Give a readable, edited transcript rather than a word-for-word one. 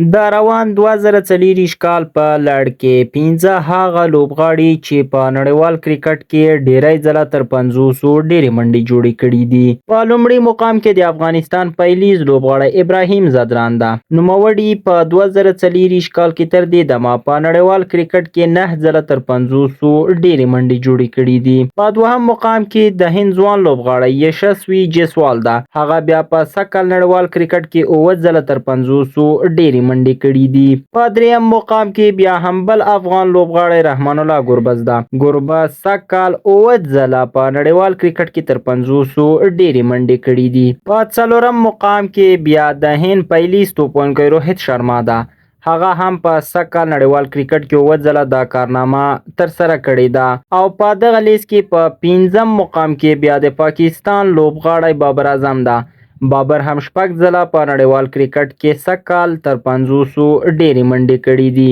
د روان 2024 کال په لړ کې 15 هغه لوبغاړي چې په نړیوال کرکټ کې ډیری ځله تر 500 ډیرې منډې جوړې کړې دي. په لومړي مقام کې د افغانستان پیلیز لوبغاړی ابراهیم ځدران ده. نوموړي په 2024 کال کې تر دې دمه په نړیوال کرکټ کې 9 ځله تر 500 ډیرې منډې جوړې کړې دي. په دوهم مقام کې د هند ځوان لوبغاړی یشسوي جیسوال ده. هغه بیا په سږ کال نړیوال کرکټ کې 9 ځله تر 500 ډیرې منډې کړې دي. په دریم مقام کې بیا هم بل افغان لوبغاړی رحمان الله ګربز ده. ګربز سږ کال 9 ځله په نړیوال کرکټ کې تر 500 ډیرې منډې کړې دي. په څلورم مقام کې بیا د هند پیلیز توپونکی روهیت شرما ده. هغه هم په سږ کال نړیوال کرکټ کې 9 ځله دا کارنامه ترسره کړې ده. او په دغه لیست کې په 5م مقام کې بیا د پاکستان لوبغاړی بابر اعظم ده. بابر هم 6 ځله په نړیوال کرکټ کې سږ کال تر 500 ډیرې منډې کړې دي.